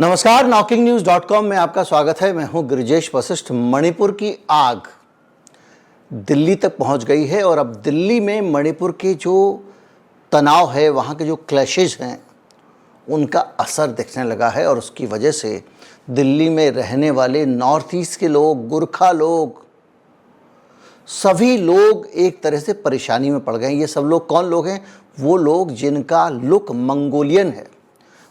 नमस्कार, knocking-news.com में आपका स्वागत है। मैं हूं गिरिजेश वशिष्ठ। मणिपुर की आग दिल्ली तक पहुंच गई है और अब दिल्ली में मणिपुर के जो तनाव है, वहां के जो क्लैशेज हैं, उनका असर दिखने लगा है और उसकी वजह से दिल्ली में रहने वाले नॉर्थ ईस्ट के लोग, गोरखा लोग, सभी लोग एक तरह से परेशानी में पड़ गए। ये सब लोग कौन लोग हैं? वो लोग जिनका लुक मंगोलियन है।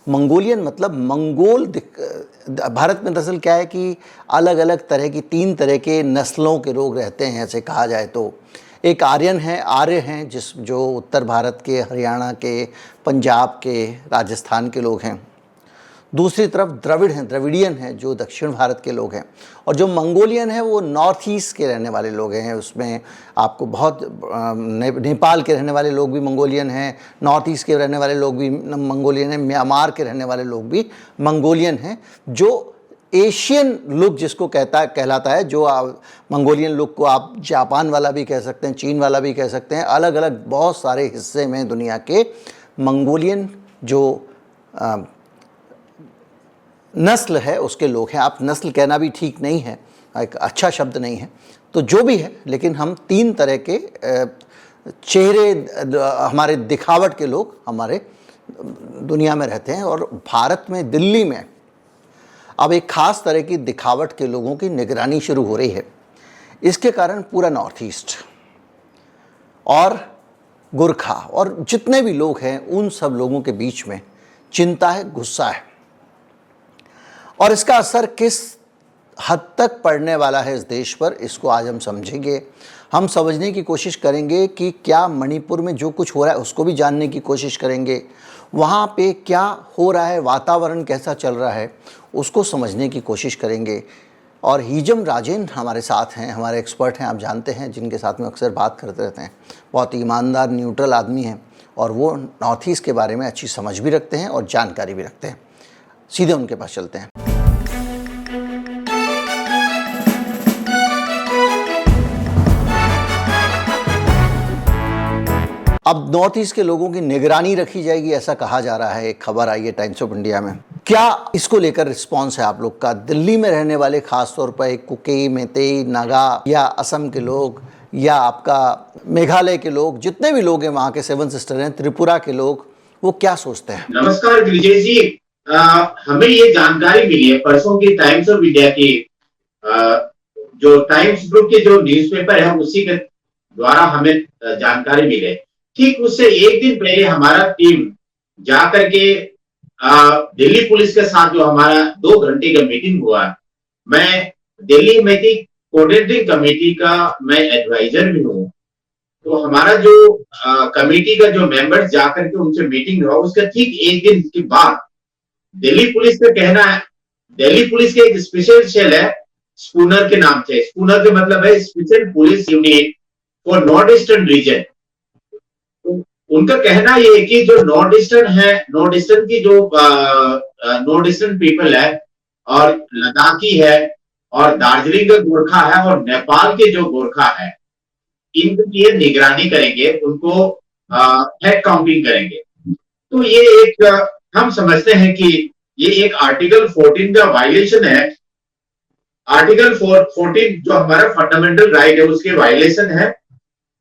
मंगोलियन मतलब मंगोल। भारत में दरअसल क्या है कि अलग अलग तरह की 3 तरह के नस्लों के लोग रहते हैं, ऐसे कहा जाए तो। एक आर्य हैं जो उत्तर भारत के, हरियाणा के, पंजाब के, राजस्थान के लोग हैं। दूसरी तरफ द्रविडियन हैं जो दक्षिण भारत के लोग हैं। और जो मंगोलियन है वो नॉर्थ ईस्ट के रहने वाले लोग हैं। उसमें आपको बहुत नेपाल के रहने वाले लोग भी मंगोलियन हैं, नॉर्थ ईस्ट के रहने वाले लोग भी मंगोलियन हैं, म्यांमार के रहने वाले लोग भी मंगोलियन हैं। जो एशियन लुक जिसको कहलाता है, जो मंगोलियन लुक को आप जापान वाला भी कह सकते हैं, चीन वाला भी कह सकते हैं। अलग अलग बहुत सारे हिस्से में दुनिया के मंगोलियन जो नस्ल है उसके लोग हैं। आप नस्ल कहना भी ठीक नहीं है, एक अच्छा शब्द नहीं है, तो जो भी है, लेकिन हम 3 तरह के चेहरे, हमारे दिखावट के लोग हमारे दुनिया में रहते हैं। और भारत में, दिल्ली में अब एक ख़ास तरह की दिखावट के लोगों की निगरानी शुरू हो रही है। इसके कारण पूरा नॉर्थ ईस्ट और गोरखा और जितने भी लोग हैं, उन सब लोगों के बीच में चिंता है, गुस्सा है। और इसका असर किस हद तक पड़ने वाला है इस देश पर, इसको आज हम समझेंगे। हम समझने की कोशिश करेंगे कि क्या मणिपुर में जो कुछ हो रहा है उसको भी जानने की कोशिश करेंगे। वहाँ पे क्या हो रहा है, वातावरण कैसा चल रहा है, उसको समझने की कोशिश करेंगे। और हिजम राजेन हमारे साथ हैं, हमारे एक्सपर्ट हैं, आप जानते हैं, जिनके साथ में अक्सर बात करते रहते हैं। बहुत ईमानदार, न्यूट्रल आदमी हैं और वो नॉर्थ ईस्ट के बारे में अच्छी समझ भी रखते हैं और जानकारी भी रखते हैं। सीधे उनके पास चलते हैं। अब नॉर्थ ईस्ट के लोगों की निगरानी रखी जाएगी, ऐसा कहा जा रहा है। एक खबर आई है टाइम्स ऑफ इंडिया में। क्या इसको लेकर रिस्पांस है आप लोग का? दिल्ली में रहने वाले, खासतौर पर कुकी, मेतेई, नागा या असम के लोग या आपका मेघालय के लोग, जितने भी लोग हैं वहाँ के, 7 सिस्टर हैं, त्रिपुरा के लोग, वो क्या सोचते हैं? नमस्कार गिरिजेश जी, हमें ये जानकारी मिली है परसों की टाइम्स ऑफ इंडिया की, जो टाइम्स ग्रुप के जो न्यूज़पेपर है उसी के द्वारा हमें जानकारी मिले। ठीक उससे एक दिन पहले हमारा टीम जाकर के दिल्ली पुलिस के साथ जो हमारा 2 घंटे का मीटिंग हुआ, मैं दिल्ली मेथी कोऑर्डिनेटिंग कमेटी का मैं एडवाइजर भी हूँ। तो हमारा जो कमेटी का जो मेंबर्स जाकर के उनसे मीटिंग हुआ, उसका ठीक एक दिन के बाद दिल्ली पुलिस का कहना है, दिल्ली पुलिस के एक स्पेशल सेल है स्पूनर के नाम से। स्पूनर के मतलब है special police unit for north eastern region. उनका कहना ये है कि जो नॉर्थ ईस्टर्न है, नॉर्थ ईस्टर्न की जो नॉर्थ ईस्टर्न पीपल है और लद्दाखी है और दार्जिलिंग का गोरखा है और नेपाल के जो गोरखा है, इनकी ये निगरानी करेंगे, उनको हेड काउंटिंग करेंगे। तो ये एक हम समझते हैं कि ये एक आर्टिकल 14 का वायलेशन है। आर्टिकल 14 जो हमारा फंडामेंटल राइट है उसके वायलेशन है।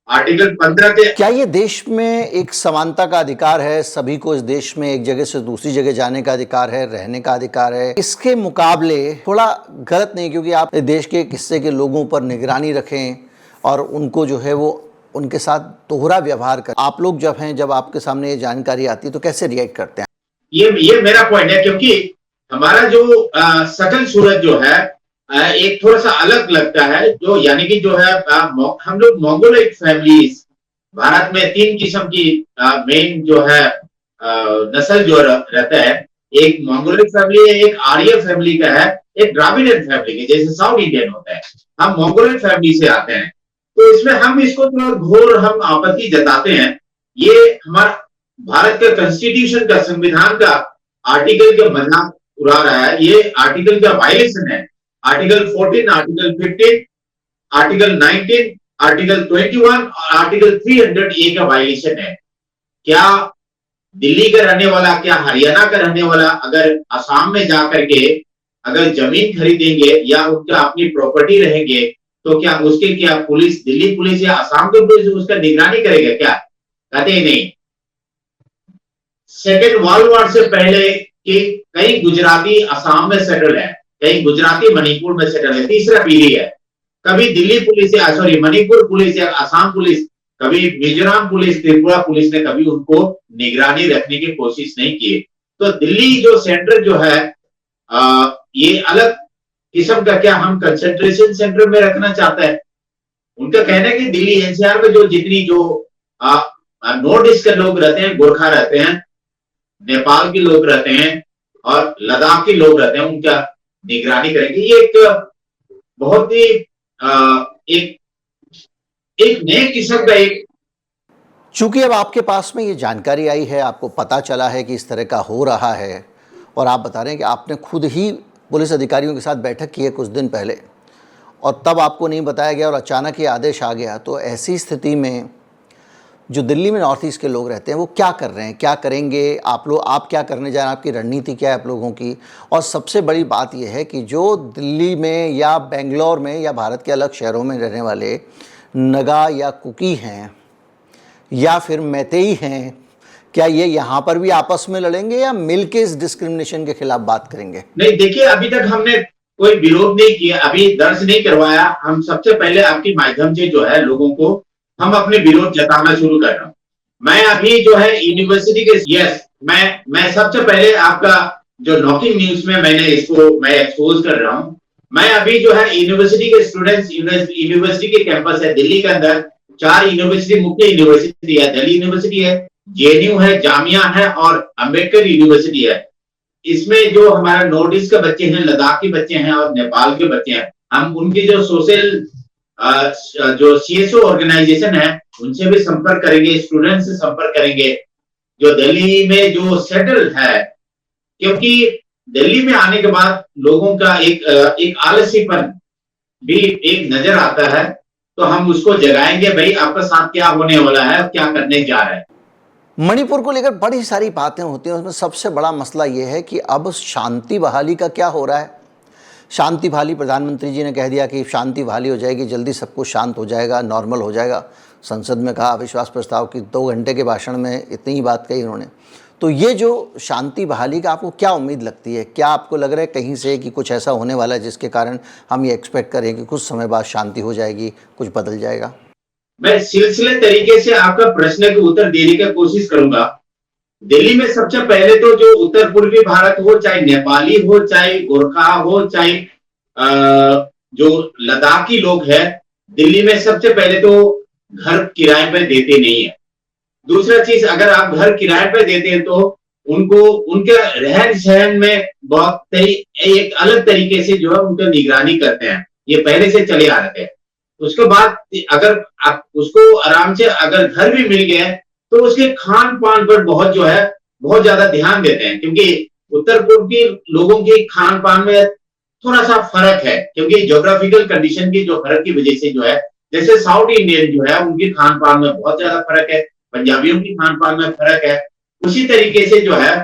आर्टिकल 15 के, क्या ये देश में एक समानता का अधिकार है? सभी को इस देश में एक जगह से दूसरी जगह जाने का अधिकार है, रहने का अधिकार है। इसके मुकाबले थोड़ा गलत नहीं, क्योंकि आप देश के एक हिस्से के लोगों पर निगरानी रखें और उनको जो है वो उनके साथ दोहरा व्यवहार करें। आप लोग जब आपके सामने ये जानकारी आती है तो कैसे रिएक्ट करते हैं? ये मेरा पॉइंट है, क्योंकि हमारा जो सकल सूरत जो है एक थोड़ा सा अलग लगता है। जो यानी कि जो है हम लोग मंगोलिक फैमिलीज, भारत में 3 किस्म की मेन जो है नस्ल जो रहता है। एक मंगोलिक फैमिली है, एक आर्य फैमिली का है, एक द्राविडियन फैमिली के, जैसे साउथ इंडियन होता है। हम मंगोलिक फैमिली से आते हैं, तो इसमें हम इसको थोड़ा घोर हम आपत्ति जताते हैं। ये हमारा भारत का कॉन्स्टिट्यूशन का, संविधान का आर्टिकल का मजाक उड़ा रहा है। ये आर्टिकल का वायलेशन है। आर्टिकल 14, आर्टिकल 15, आर्टिकल 19, आर्टिकल 21 और आर्टिकल 300 ए का वायलेशन है। क्या दिल्ली का रहने वाला, क्या हरियाणा का रहने वाला अगर असम में जाकर के अगर जमीन खरीदेंगे या उनका अपनी प्रॉपर्टी रहेंगे, तो क्या उसके क्या पुलिस, दिल्ली पुलिस या असम की पुलिस उसका निगरानी करेगा क्या? कहते ही नहीं। सेकेंड वर्ल्ड वॉर से पहले के कई गुजराती असम में सेटल है, कई गुजराती मणिपुर में सेटल है, तीसरा पीढ़ी है। कभी दिल्ली पुलिस या सॉरी मणिपुर पुलिस या असम पुलिस, कभी मिजोरम पुलिस, त्रिपुरा पुलिस ने कभी उनको निगरानी रखने की कोशिश नहीं की। तो दिल्ली जो सेंटर जो है ये अलग किस्म का, क्या हम कंसेंट्रेशन सेंटर में रखना चाहते हैं? उनका कहना है कि दिल्ली एनसीआर में जो जितनी जो नॉर्थ ईस्ट के लोग रहते हैं, गोरखा रहते हैं, नेपाल के लोग रहते हैं और लद्दाख के लोग रहते हैं, उनका निगरानी करेंगे। ये एक बहुत ही एक एक नए किस्म का एक, चूंकि अब आपके पास में ये जानकारी आई है, आपको पता चला है कि इस तरह का हो रहा है, और आप बता रहे हैं कि आपने खुद ही पुलिस अधिकारियों के साथ बैठक की है कुछ दिन पहले, और तब आपको नहीं बताया गया और अचानक ये आदेश आ गया, तो ऐसी स्थिति में जो दिल्ली में नॉर्थ ईस्ट के लोग रहते हैं वो क्या कर रहे हैं, क्या करेंगे आप लोग, आप क्या करने जा रहे हैं, आपकी रणनीति क्या है आप लोगों की? और सबसे बड़ी बात यह है कि जो दिल्ली में या बेंगलोर में या भारत के अलग शहरों में रहने वाले नगा या कुकी हैं या फिर मैतेई हैं, क्या ये यहाँ पर भी आपस में लड़ेंगे या मिलके इस डिस्क्रिमिनेशन के खिलाफ बात करेंगे? नहीं, देखिए अभी तक हमने कोई विरोध नहीं किया, अभी दर्ज नहीं करवाया। हम सबसे पहले आपके माध्यम से जो है लोगों को हम अपने विरोध जताना शुरू कर रहा हूँ। मैं अभी जो है यूनिवर्सिटी के, यस, मैं सबसे पहले आपका जो नॉकिंग न्यूज में मैंने इसको मैं एक्सपोज कर रहा हूँ। मैं अभी जो है यूनिवर्सिटी के स्टूडेंट्स, यूनिवर्सिटी के कैंपस है दिल्ली के अंदर, 4 यूनिवर्सिटी, मुख्य यूनिवर्सिटी है, दिल्ली यूनिवर्सिटी है, जेएनयू है, जामिया है और अंबेडकर यूनिवर्सिटी है। इसमें जो हमारे नॉर्थ ईस्ट के बच्चे हैं, लद्दाख के बच्चे हैं और नेपाल के बच्चे हैं, हम उनकी जो सोशल जो सीएसओ ऑर्गेनाइजेशन है उनसे भी संपर्क करेंगे, स्टूडेंट से संपर्क करेंगे जो दिल्ली में जो सेटल है, क्योंकि दिल्ली में आने के बाद लोगों का एक आलसीपन भी एक नजर आता है, तो हम उसको जगाएंगे, भाई आपका साथ क्या होने वाला है, क्या करने जा रहे हैं। मणिपुर को लेकर बड़ी सारी बातें होती हैं, उसमें सबसे बड़ा मसला ये है कि अब शांति बहाली का क्या हो रहा है। शांति बहाली, प्रधानमंत्री जी ने कह दिया कि शांति बहाली हो जाएगी, जल्दी सब कुछ शांत हो जाएगा, नॉर्मल हो जाएगा। संसद में कहा अविश्वास प्रस्ताव की 2 घंटे के भाषण में इतनी ही बात कही उन्होंने। तो ये जो शांति बहाली का आपको क्या उम्मीद लगती है? क्या आपको लग रहा है कहीं से कि कुछ ऐसा होने वाला है जिसके कारण हम ये एक्सपेक्ट करें कि कुछ समय बाद शांति हो जाएगी, कुछ बदल जाएगा? मैं सिलसिले तरीके से आपका प्रश्न के उत्तर देने की कोशिश करूंगा। दिल्ली में सबसे पहले तो जो उत्तर पूर्वी भारत हो, चाहे नेपाली हो, चाहे गोरखा हो, चाहे जो लद्दाखी लोग हैं, दिल्ली में सबसे पहले तो घर किराए पर देते नहीं है। दूसरा चीज, अगर आप घर किराए पर देते हैं तो उनको उनके रहन सहन में बहुत एक अलग तरीके से जो है उनका निगरानी करते हैं, ये पहले से चले आ रहे थे। उसके बाद अगर आप उसको आराम से अगर घर भी मिल गया तो उसके खान पान पर बहुत जो है बहुत ज्यादा ध्यान देते हैं, क्योंकि उत्तर पूर्व के लोगों के खान पान में थोड़ा सा फर्क है, क्योंकि ज्योग्राफिकल कंडीशन की जो फर्क की वजह से जो है, जैसे साउथ इंडियन जो है उनके खान पान में बहुत ज्यादा फर्क है, पंजाबियों की खान पान में फर्क है, उसी तरीके से जो है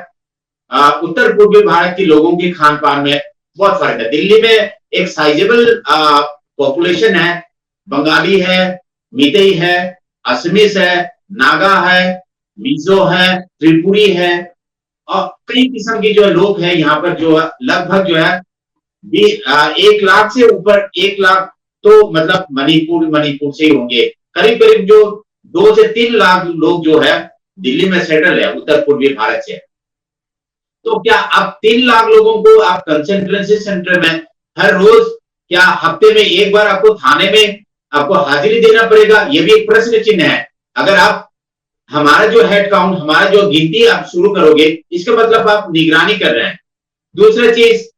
उत्तर पूर्वी भारत के लोगों के खान पान में बहुत फर्क है। दिल्ली में एक साइजेबल पॉपुलेशन है, बंगाली है, मीतेई है, असमीस है, नागा है, मिजो है, त्रिपुरी है और कई किस्म के जो लोग हैं यहाँ पर, जो लगभग जो है 1 लाख से ऊपर, 1 लाख तो मतलब मणिपुर से ही होंगे, करीब करीब जो 2 से 3 लाख लोग जो है दिल्ली में सेटल है उत्तर पूर्वी भारत से। तो क्या आप 3 लाख लोगों को आप कंसंट्रेशन सेंटर में हर रोज, क्या हफ्ते में 1 बार आपको थाने में आपको हाजिरी देना पड़ेगा? ये भी एक प्रश्न चिन्ह है। अगर आप हमारा जो हेड काउंट, हमारा जो गिनती आप शुरू करोगे, इसका मतलब आप निगरानी कर रहे हैं। दूसरा चीज,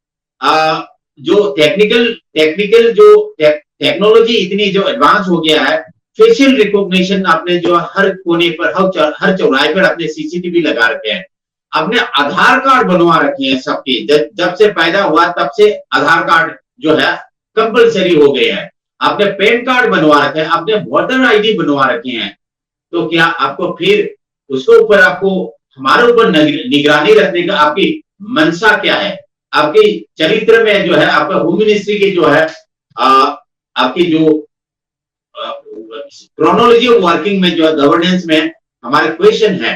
जो टेक्निकल जो टेक्नोलॉजी इतनी जो एडवांस हो गया है, फेशियल रिकॉग्निशन आपने जो हर कोने पर, हर चौराहे पर अपने सीसीटीवी लगा रखे हैं, आपने आधार कार्ड बनवा रखे हैं सबके, जब से पैदा हुआ तब से आधार कार्ड जो है कंपलसरी हो गए हैं, आपने पैन कार्ड बनवा रखे हैं, आपने वोटर आईडी बनवा रखे हैं। तो क्या आपको फिर उसके ऊपर आपको हमारे ऊपर निगरानी रखने का आपकी मंशा क्या है? आपके चरित्र में जो है, आपका होम मिनिस्ट्री की जो है आपकी जो क्रोनोलॉजी ऑफ वर्किंग में जो है, गवर्नेंस में हमारे क्वेश्चन है।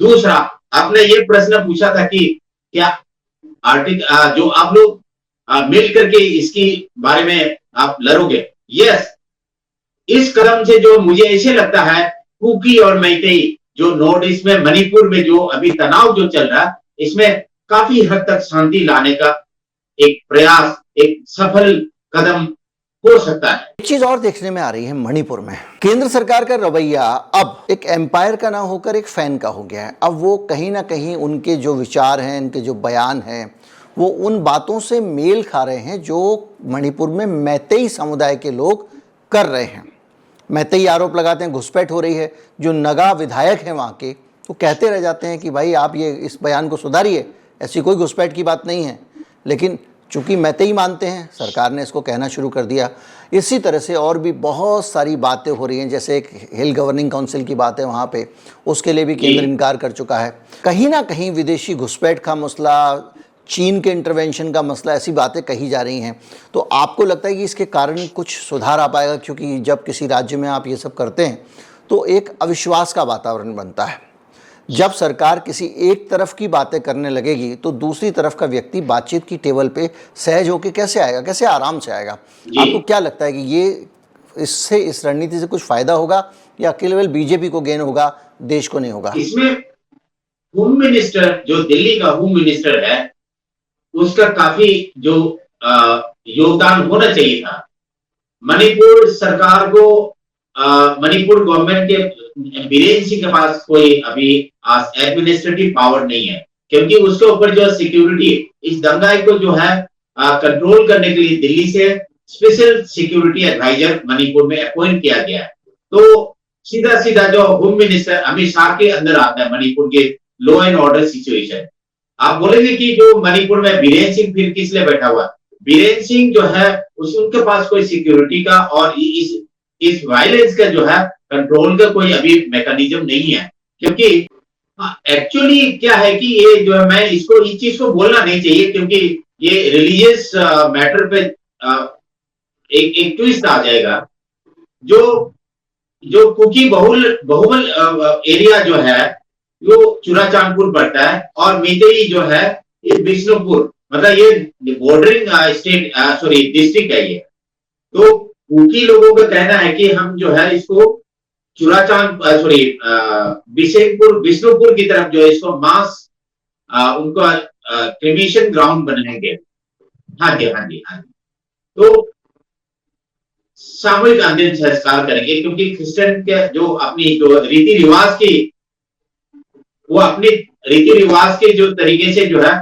दूसरा, आपने ये प्रश्न पूछा था कि क्या आर्टिकल जो आप लोग मिल करके इसकी बारे में आप लड़ोगे? यस, इस कदम से जो मुझे ऐसे लगता है, कुकी और मैतेई जो नॉर्थ ईस्ट में, मणिपुर में जो अभी तनाव जो चल रहा है, इसमें काफी हद तक शांति लाने का एक प्रयास, एक सफल कदम हो सकता है। एक चीज और देखने में आ रही है मणिपुर में, केंद्र सरकार का रवैया अब एक एम्पायर का ना होकर एक फैन का हो गया है। अब वो कहीं ना कहीं उनके जो विचार हैं, उनके जो बयान हैं, वो उन बातों से मेल खा रहे हैं जो मणिपुर में मैतेई समुदाय के लोग कर रहे हैं। मैतेई आरोप लगाते हैं घुसपैठ हो रही है। जो नगा विधायक हैं वहाँ के, वो कहते रह जाते हैं कि भाई आप ये इस बयान को सुधारिए, ऐसी कोई घुसपैठ की बात नहीं है। लेकिन चूंकि मैतेई मानते हैं, सरकार ने इसको कहना शुरू कर दिया। इसी तरह से और भी बहुत सारी बातें हो रही हैं, जैसे एक हिल गवर्निंग काउंसिल की बात है वहाँ पे, उसके लिए भी केंद्र इनकार कर चुका है। कहीं ना कहीं विदेशी घुसपैठ का मसला, चीन के इंटरवेंशन का मसला, ऐसी बातें कही जा रही हैं। तो आपको लगता है कि इसके कारण कुछ सुधार आ पाएगा? क्योंकि जब किसी राज्य में आप ये सब करते हैं तो एक अविश्वास का वातावरण बनता है। जब सरकार किसी एक तरफ की बातें करने लगेगी तो दूसरी तरफ का व्यक्ति बातचीत की टेबल पे सहज होकर कैसे आएगा, कैसे आराम से आएगा? आपको क्या लगता है कि ये इससे, इस रणनीति से कुछ फायदा होगा या केवल बीजेपी को गेन होगा, देश को नहीं होगा? इसमें होम मिनिस्टर, जो दिल्ली का होम मिनिस्टर है, उसका काफी जो योगदान होना चाहिए था। मणिपुर सरकार को, मणिपुर गवर्नमेंट के बीरेन सिंह के पास कोई अभी एडमिनिस्ट्रेटिव पावर नहीं है, क्योंकि उसके ऊपर जो सिक्योरिटी, इस दंगाई को जो है कंट्रोल करने के लिए दिल्ली से स्पेशल सिक्योरिटी एडवाइजर मणिपुर में अपॉइंट किया गया है। तो सीधा सीधा जो होम मिनिस्टर अमित शाह के अंदर आता है मणिपुर के लॉ एंड ऑर्डर सिचुएशन। आप बोलेंगे कि जो मणिपुर में बीरेन सिंह फिर किस लिए बैठा हुआ? बीरेन सिंह जो है उनके पास कोई सिक्योरिटी का और इस वायलेंस का जो है कंट्रोल का कोई अभी मैकेनिज्म नहीं है। क्योंकि एक्चुअली क्या है कि ये जो है, मैं इसको, इस चीज को बोलना नहीं चाहिए क्योंकि ये रिलीजियस मैटर पे एक ट्विस्ट आ जाएगा। जो कुकी बहुबल एरिया जो है वो चुराचांदपुर पड़ता है और मैतेई जो है ये बिष्णुपुर, मतलब ये बॉर्डरिंग स्टेट, सॉरी डिस्ट्रिक्ट है ये। तो कुकी लोगों का कहना है कि हम जो है इसको बिष्णुपुर की तरफ जो है इसको मास उनका क्रिमेशन ग्राउंड बनाएंगे। हाँ जी, हाँ जी, हाँ जी। तो सामूहिक अंतिम संस्कार करेंगे, क्योंकि क्रिश्चियन के जो अपनी जो रीति रिवाज की, वो अपने रीति रिवाज के जो तरीके से जो है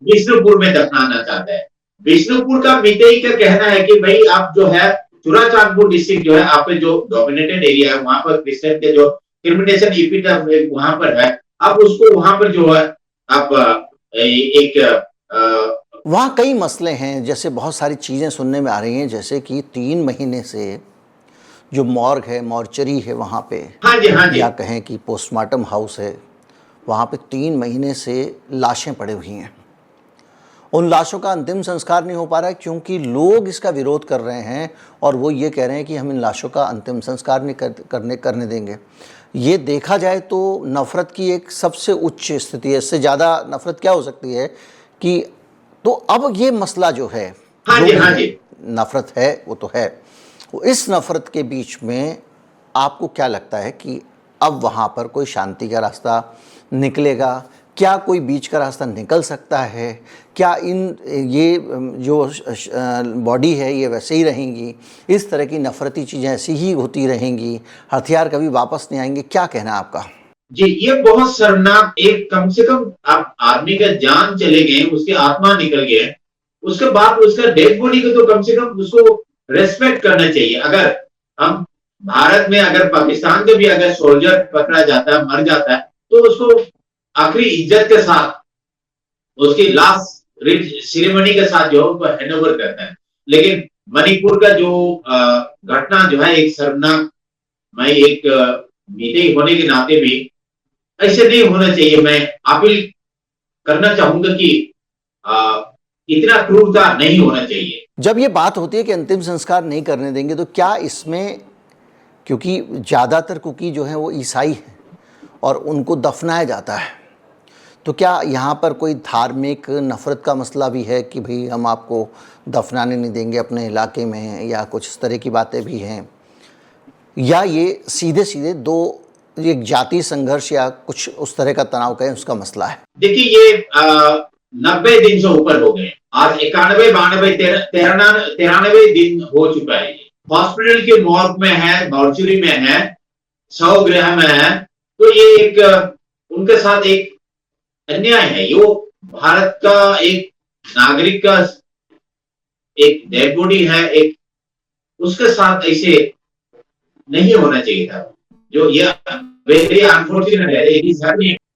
बिष्णुपुर में दफनाना चाहता है। बिष्णुपुर का मैतेई का कहना है कि भाई आप जो है चुराचांदपुर डिस्ट्रिक्ट जो है, आपके जो डोमिनेटेड एरिया है, वहां पर क्रिश्चियन के जो क्रिमिनेशन इपिट वहां पर है, आप उसको वहां पर जो है आप वहाँ कई मसले हैं। जैसे बहुत सारी चीज़ें सुनने में आ रही हैं, जैसे कि 3 महीने से जो मॉर्ग है, मॉर्चरी है वहाँ पे, हाँ जी, हाँ जी, या कहें कि पोस्टमार्टम हाउस है, वहाँ पे 3 महीने से लाशें पड़ी हुई हैं। उन लाशों का अंतिम संस्कार नहीं हो पा रहा है क्योंकि लोग इसका विरोध कर रहे हैं और वो ये कह रहे हैं कि हम इन लाशों का अंतिम संस्कार नहीं करने देंगे। ये देखा जाए तो नफ़रत की एक सबसे उच्च स्थिति है। इससे ज़्यादा नफ़रत क्या हो सकती है कि, तो अब ये मसला जो है, हाँ जी, हाँ जी, नफ़रत है वो तो है, इस नफ़रत के बीच में आपको क्या लगता है कि अब वहाँ पर कोई शांति का रास्ता निकलेगा? क्या कोई बीच का रास्ता निकल सकता है? क्या ये जो बॉडी है ये वैसे ही रहेंगी? इस तरह की नफ़रती चीज़ें ऐसी ही होती रहेंगी? हथियार कभी वापस नहीं आएंगे? क्या कहना है आपका? जी, ये बहुत शर्मनाक, एक कम से कम आप आदमी का जान चले गए, उसकी आत्मा निकल गए, उसके बाद उसका डेड बॉडी को तो कम से कम उसको रेस्पेक्ट करना चाहिए। अगर हम भारत में, अगर पाकिस्तान के भी अगर सोल्जर पकड़ा जाता है, मर जाता है, तो उसको आखिरी इज्जत के साथ उसकी लास्ट सेरेमनी के साथ जो है हैंड ओवर करता है। लेकिन मणिपुर का जो घटना जो है एक शर्मनाक, मैं एक मीटिंग होने के नाते भी ऐसे नहीं होना चाहिए। मैं अपील करना चाहूंगा कि इतना क्रूरता नहीं होना चाहिए। जब ये बात होती है कि अंतिम संस्कार नहीं करने देंगे, तो क्या इसमें, क्योंकि ज़्यादातर कुकी जो हैं वो ईसाई हैं और उनको दफनाया जाता है, तो क्या यहाँ पर कोई धार्मिक नफरत का मसला भी है कि भाई हम आपको दफनाने नहीं देंगे अपने इलाके में, या कुछ इस तरह की बातें भी हैं, या ये सीधे सीधे दो एक जातीय संघर्ष या कुछ उस तरह का तनाव कहें उसका मसला है? देखिए, ये 90 दिन से ऊपर हो गए। आज 91, 92, 93 दिन हो चुका है। हॉस्पिटल के मॉर्ग में है, मॉर्चुरी में है, शव गृह में है। तो ये एक उनके साथ एक अन्याय है। ये भारत का एक नागरिक का एक डेड बॉडी है, एक उसके साथ ऐसे नहीं होना चाहिए था। जो ये वेरी अनफॉर्चुनेट है।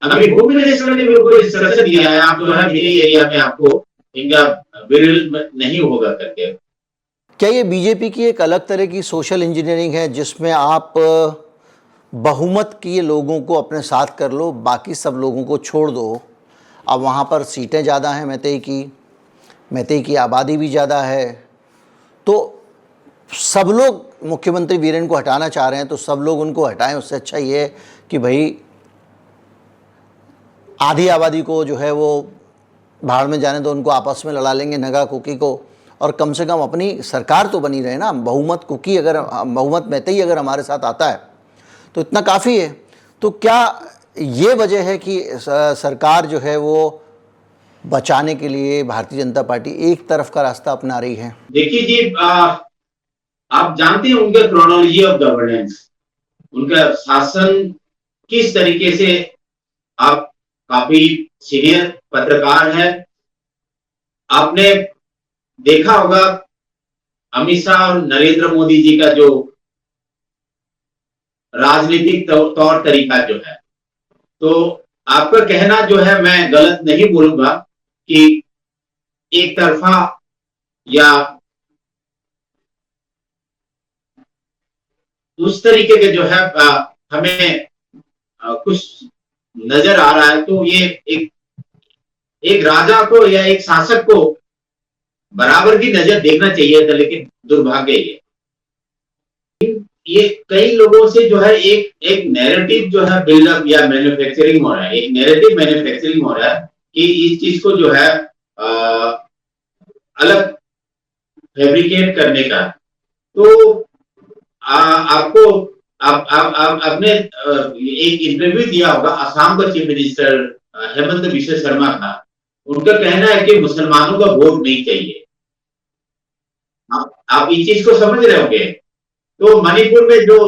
अभी भूमि मिनिस्टर ने मेरे को इंस्ट्रक्शन दिया है, आप जो है मेरे एरिया में आपको इनका विरल नहीं होगा करके। क्या ये बीजेपी की एक अलग तरह की सोशल इंजीनियरिंग है, जिसमें आप बहुमत किए लोगों को अपने साथ कर लो, बाकी सब लोगों को छोड़ दो? अब वहाँ पर सीटें ज़्यादा हैं मैतेई की आबादी भी ज़्यादा है, तो सब लोग मुख्यमंत्री वीरेन को हटाना चाह रहे हैं, तो सब लोग उनको हटाएं। उससे अच्छा ये है कि भाई आधी आबादी को जो है वो भाड़ में जाने दो, उनको आपस में लड़ा लेंगे नगा कुकी को, और कम से कम अपनी सरकार तो बनी रहे ना। बहुमत मैतेई अगर हमारे साथ आता है तो इतना काफ़ी है। तो क्या ये वजह है कि सरकार जो है वो बचाने के लिए भारतीय जनता पार्टी एक तरफ का रास्ता अपना रही है? देखिए जी, आप जानते हैं उनका क्रोनोलॉजी ऑफ गवर्नेंस, उनका शासन किस तरीके से। आप काफी सीनियर पत्रकार हैं, आपने देखा होगा अमित शाह और नरेंद्र मोदी जी का जो राजनीतिक तौर तरीका जो है, तो आपका कहना जो है मैं गलत नहीं बोलूंगा कि एक तरफा या उस तरीके के जो है हमें कुछ नजर आ रहा है। तो ये एक राजा को या एक शासक को बराबर की नजर देखना चाहिए था, लेकिन दुर्भाग्य ये कई लोगों से जो है एक नैरेटिव जो है बिल्डअप या मैन्युफैक्चरिंग हो रहा है, एक नैरेटिव मैन्युफैक्चरिंग हो रहा है कि इस चीज को जो है अलग फैब्रिकेट करने का। तो आपको आपने एक इंटरव्यू दिया होगा असम का चीफ मिनिस्टर हेमंत बिश्व शर्मा का। उनका कहना है कि मुसलमानों का वोट नहीं चाहिए। आप इस चीज को समझ रहे होंगे। तो मणिपुर में जो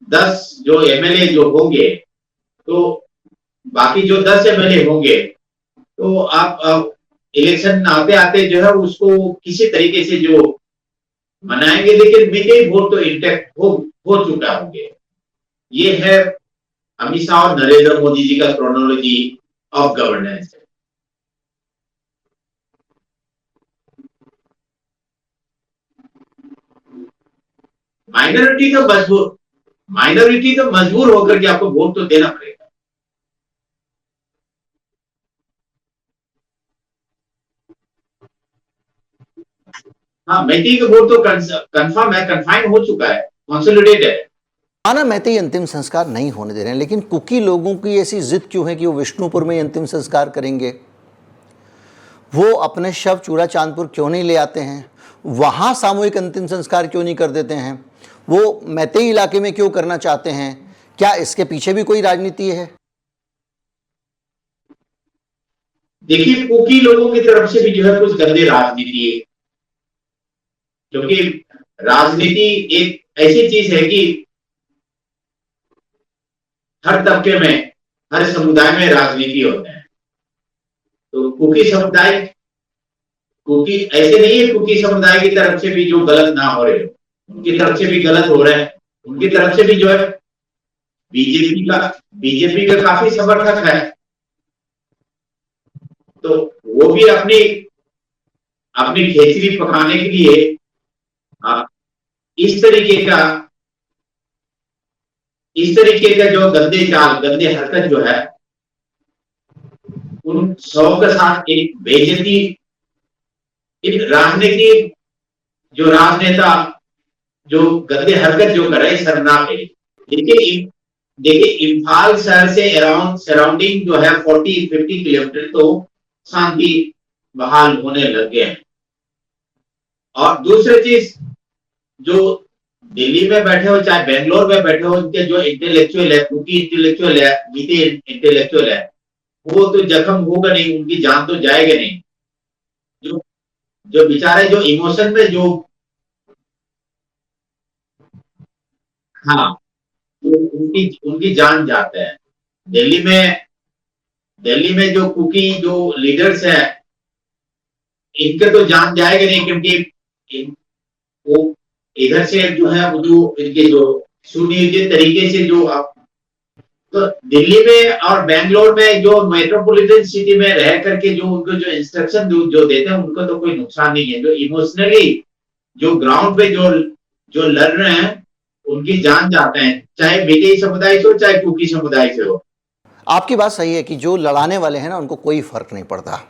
10 जो एमएलए जो होंगे, तो बाकी जो 10 एमएलए होंगे, तो आप इलेक्शन आते आते जो है उसको किसी तरीके से जो मनाएंगे, लेकिन मेरे वोट तो इंटैक्ट हो चुका होंगे। ये है अमित शाह और नरेंद्र मोदी जी का क्रोनोलॉजी ऑफ गवर्नेंस। माइनॉरिटी तो मजबूर होकर के आपको वोट तो देना पड़ेगा। हाँ, मैती का वोट तो कंफर्म है, कन्फाइन हो चुका है, कंसोलिडेट है। माना मैतेई अंतिम संस्कार नहीं होने दे रहे हैं, लेकिन कुकी लोगों की ऐसी जिद क्यों है कि वो विष्णुपुर में ही अंतिम संस्कार करेंगे? वो अपने शव चूड़ा चांदपुर क्यों नहीं ले आते हैं? वहाँ सामूहिक अंतिम संस्कार क्यों नहीं कर देते हैं? वो मैतेई इलाके में क्यों करना चाहते हैं? क्या इसके पीछे भी कोई राजनीति है? देखिए, कुकी लोगों की तरफ से भी जो है कुछ गंदी राजनीति है, क्योंकि राजनीति एक ऐसी चीज है कि हर तबके में, हर समुदाय में राजनीति होता है। तो कुकी ऐसे नहीं है, कुकी समुदाय की तरफ से भी जो गलत ना हो रहे, उनकी तरफ से भी गलत हो रहे हैं। उनकी तरफ से भी जो है बीजेपी का काफी समर्थक है, तो वो भी अपनी अपनी खेचरी पकाने के लिए इस तरीके का इस तरीके का जो गंदे चाल, गंदे हरकत जो है, उन 100 के साथ एक बेइज्जती, एक राजनीति, जो राजनेता जो गंदे हरकत जो कर रहे हैं, शर्मनाक है। देखिए, इम्फाल शहर से अराउंड सराउंडिंग जो है 40-50 किलोमीटर तो शांति बहाल होने लग गए हैं। और दूसरी चीज, जो दिल्ली में बैठे हो चाहे बेंगलोर में बैठे हो, उनके जो इंटेलेक्चुअल है, कुकी इंटेलेक्चुअल है, मीठे इंटेलेक्चुअल है, वो तो जख्म होगा नहीं, उनकी जान तो जाएगा नहीं। जो जो बेचारे जो इमोशन में जो, हाँ, तो उनकी उनकी जान जाता है। दिल्ली में दिल्ली में जो कुकी जो लीडर्स हैं, इनके तो जान जाएगा नहीं, क्योंकि वो इधर से जो है, वो जो इनके जो सुनियोजित तरीके से जो तो दिल्ली में और बेंगलोर में जो मेट्रोपॉलिटन सिटी में रह करके जो उनको जो इंस्ट्रक्शन जो देते हैं, उनको तो कोई नुकसान नहीं है। जो इमोशनली जो ग्राउंड पे जो जो लड़ रहे हैं, उनकी जान जाते हैं, चाहे बेटे समुदाय से हो चाहे कुकी समुदाय से हो। आपकी बात सही है कि जो लड़ाने वाले हैं ना, उनको कोई फर्क नहीं पड़ता,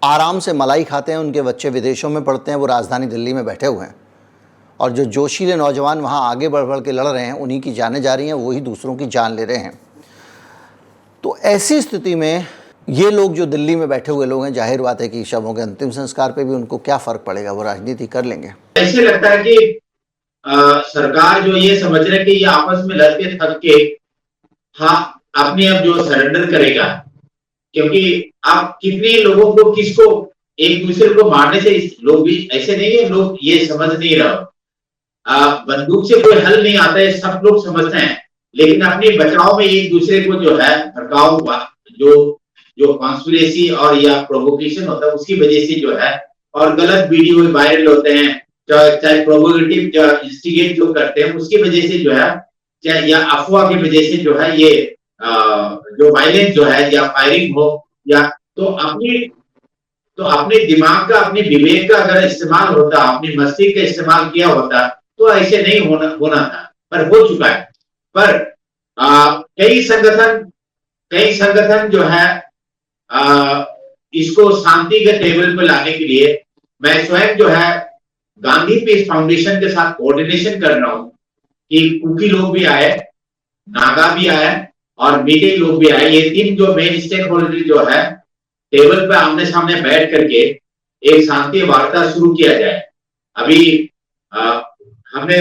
आराम से मलाई खाते हैं, उनके बच्चे विदेशों में पढ़ते हैं, वो राजधानी दिल्ली में बैठे हुए हैं, और जो जोशीले नौजवान वहाँ आगे बढ़ बढ़ के लड़ रहे हैं, उन्हीं की जानें जा रही हैं, वही दूसरों की जान ले रहे हैं। तो ऐसी स्थिति में ये लोग जो दिल्ली में बैठे हुए लोग हैं, जाहिर बात है कि शवों के अंतिम संस्कार पे भी उनको क्या फ़र्क पड़ेगा, वो राजनीति कर लेंगे। ऐसे लगता है कि सरकार जो ये समझ रहे कि ये आपस में लड़के थक के, हाँ, अपने अब जो सरेंडर करेगा, क्योंकि आप कितने लोगों को, किसको, एक दूसरे को मारने से लोग भी ऐसे नहीं है, लोग ये समझ नहीं रहा, बंदूक से कोई हल नहीं आता है, सब लोग समझते हैं, लेकिन अपने बचाव में एक दूसरे को जो है भड़काऊ, जो जो कॉन्स्पिरेसी और या प्रोवोकेशन होता है, उसकी वजह से जो है, और गलत वीडियो वायरल होते हैं, चाहे प्रोवोकेटिव इंस्टिगेट जो करते हैं, उसकी वजह से जो है, चाहे या अफवाह की वजह से जो है, ये जो वायलेंस जो है या फायरिंग हो, या तो अपने दिमाग का, अपने विवेक का अगर इस्तेमाल होता, अपनी मस्तिष्क का इस्तेमाल किया होता, तो ऐसे नहीं होना था, पर हो चुका है। पर कई संगठन जो है, इसको शांति के टेबल पर लाने के लिए मैं स्वयं जो है गांधी पीस फाउंडेशन के साथ कोऑर्डिनेशन कर रहा हूं कि कुकी लोग भी आए, नागा भी आए और मीडिया लोग भी आए। ये तीन जो मेन स्टेक होल्डर जो है, टेबल पे आमने सामने बैठ करके एक शांति वार्ता शुरू किया जाए। अभी हमने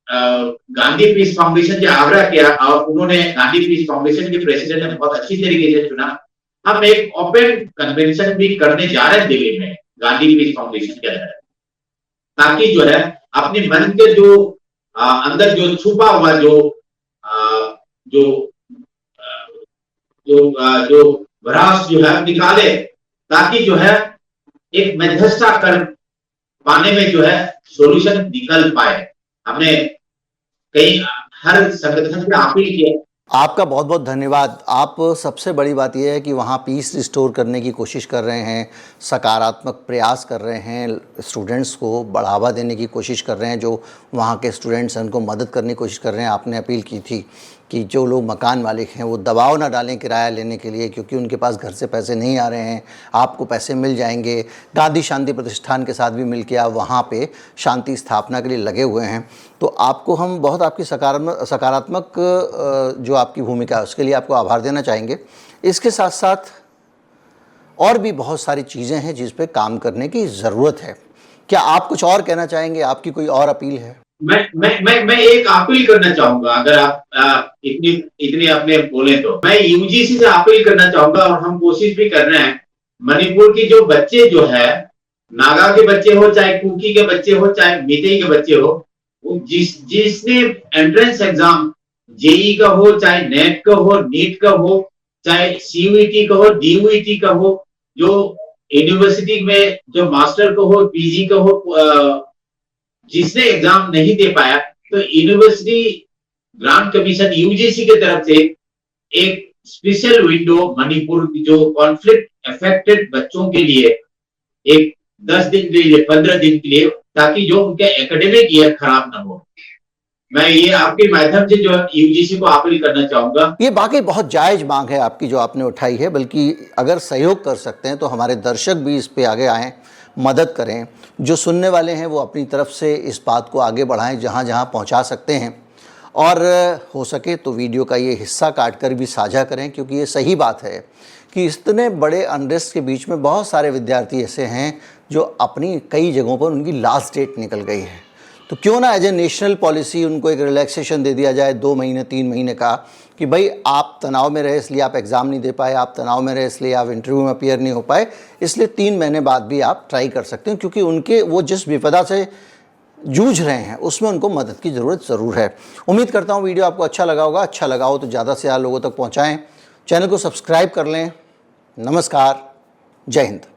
गांधी पीस फाउंडेशन से आग्रह किया और उन्होंने, गांधी पीस फाउंडेशन के प्रेसिडेंट ने बहुत अच्छी तरीके से चुना। हम एक ओपन कन्वेंशन भी करने जा रहे हैं दिल्ली में गांधी पीस फाउंडेशन के अंदर, ताकि जो है अपने मन के जो अंदर जो छुपा हुआ जो जो जो जो भ्रास जो है निकाले, ताकि जो है एक मध्यस्थता कर पाने में जो है सॉल्यूशन निकल पाए। हमने कई हर संगठन से अपील किया। आपका बहुत बहुत धन्यवाद। आप, सबसे बड़ी बात यह है कि वहाँ पीस रिस्टोर करने की कोशिश कर रहे हैं, सकारात्मक प्रयास कर रहे हैं, स्टूडेंट्स को बढ़ावा देने की कोशिश कर रहे हैं, जो वहाँ के स्टूडेंट्स हैं उनको मदद करने की कोशिश कर रहे हैं। आपने अपील की थी कि जो लोग मकान मालिक हैं वो दबाव ना डालें किराया लेने के लिए, क्योंकि उनके पास घर से पैसे नहीं आ रहे हैं, आपको पैसे मिल जाएंगे। गांधी शांति प्रतिष्ठान के साथ भी मिलकर आप वहाँ पे शांति स्थापना के लिए लगे हुए हैं। तो आपको हम बहुत, आपकी सकारात्मक जो आपकी भूमिका है उसके लिए आपको आभार देना चाहेंगे। इसके साथ साथ और भी बहुत सारी चीज़ें हैं जिस पे काम करने की ज़रूरत है। क्या आप कुछ और कहना चाहेंगे? आपकी कोई और अपील है? मैं एक अपील करना चाहूंगा, अगर आप इतने अपने बोले तो मैं यूजीसी से अपील करना चाहूंगा, और हम कोशिश भी कर रहे हैं। मणिपुर की जो बच्चे जो है, नागा के बच्चे हो चाहे कुकी के बच्चे हो चाहे मीतेई के बच्चे हो, जिसने एंट्रेंस एग्जाम जेई का हो चाहे नेट का हो, नीट का हो चाहे सीयूईटी का हो, डीयूईटी का हो, जो यूनिवर्सिटी में जो मास्टर का हो, पीजी का हो, जिसने एग्जाम नहीं दे पाया, तो यूनिवर्सिटी ग्रांट कमीशन यूजीसी की तरफ से एक स्पेशल विंडो मणिपुर जो कॉन्फ्लिक्ट अफेक्टेड बच्चों के लिए एक 10 दिन के लिए, 15 दिन के लिए, ताकि जो उनके एकेडमिक ईयर खराब ना हो। मैं ये आपके माध्यम से जो यूजीसी को अपील करना चाहूंगा। ये वाकई बहुत जायज मांग है आपकी जो आपने उठाई है, बल्कि अगर सहयोग कर सकते हैं तो हमारे दर्शक भी इस पे आगे आएँ, मदद करें। जो सुनने वाले हैं वो अपनी तरफ से इस बात को आगे बढ़ाएं जहाँ जहाँ पहुँचा सकते हैं, और हो सके तो वीडियो का ये हिस्सा काट कर भी साझा करें, क्योंकि ये सही बात है कि इतने बड़े अनरेस्ट के बीच में बहुत सारे विद्यार्थी ऐसे हैं जो अपनी कई जगहों पर उनकी लास्ट डेट निकल गई है। तो क्यों ना एज ए नेशनल पॉलिसी उनको एक रिलैक्सेशन दे दिया जाए 2 महीने 3 महीने का, कि भाई आप तनाव में रहे इसलिए आप एग्ज़ाम नहीं दे पाए, आप तनाव में रहे इसलिए आप इंटरव्यू में अपीयर नहीं हो पाए, इसलिए 3 महीने बाद भी आप ट्राई कर सकते हैं, क्योंकि उनके वो जिस विपदा से जूझ रहे हैं उसमें उनको मदद की ज़रूरत ज़रूर है। उम्मीद करता हूँ वीडियो आपको अच्छा लगा होगा। अच्छा लगा हो तो ज़्यादा से ज़्यादा लोगों तक पहुँचाएँ, चैनल को सब्सक्राइब कर लें। नमस्कार, जय हिंद।